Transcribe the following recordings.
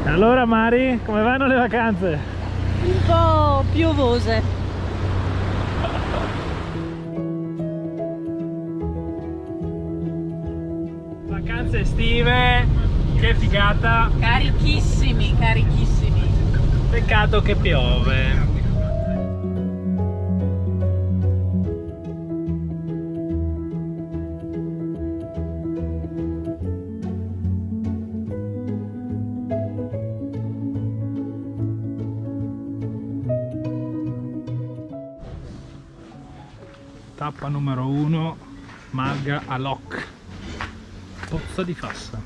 Allora Mari, come vanno le vacanze? Un po' piovose. Vacanze estive, che figata! Carichissimi, carichissimi. Peccato che piove. Tappa numero 1, Marga a Loc, Pozzo di Fassa.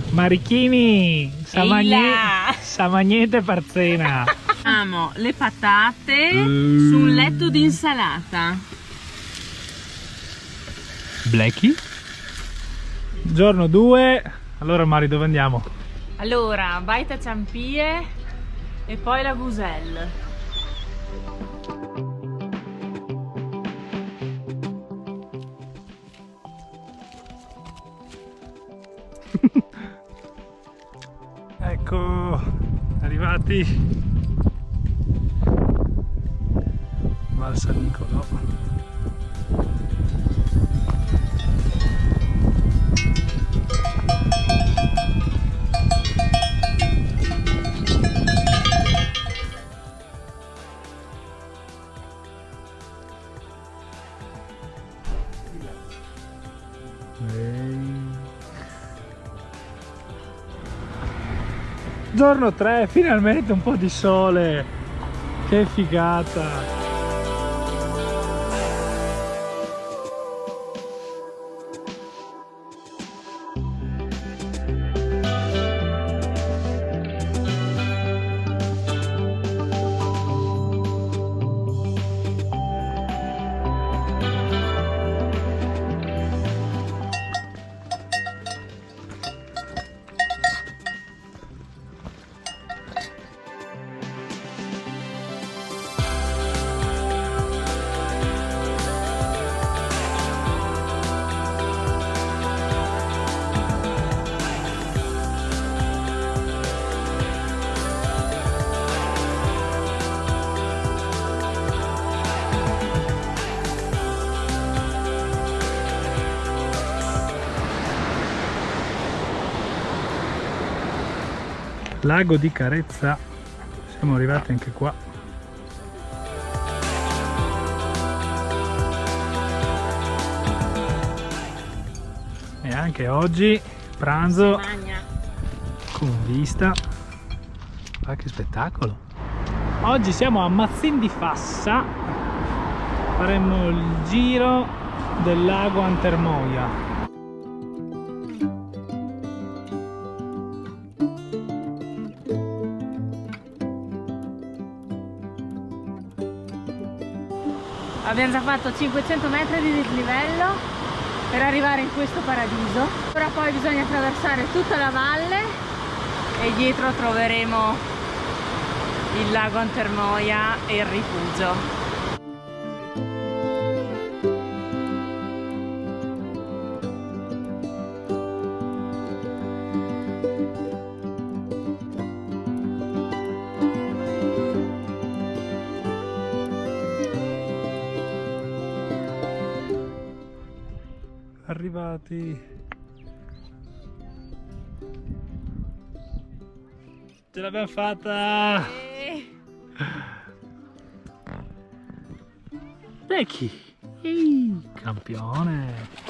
Marichini, sa magnete parzena. Amo le patate su un letto di insalata. Blacky. Giorno 2, allora Mari dove andiamo? Allora, Baita Ciampie e poi la Gusel. Ecco, arrivati Val San Nicolò. Giorno 3, finalmente un po' di sole, che figata! Lago di Carezza, siamo arrivati anche qua. E anche oggi pranzo con vista. Ah, che spettacolo! Oggi siamo a Mazzin di Fassa, faremo il giro del lago Antermoia. Abbiamo già fatto 500 metri di dislivello per arrivare in questo paradiso. Ora poi bisogna attraversare tutta la valle e dietro troveremo il lago Antermoia e il rifugio. Arrivati, ce l'abbiamo fatta! Becky, campione!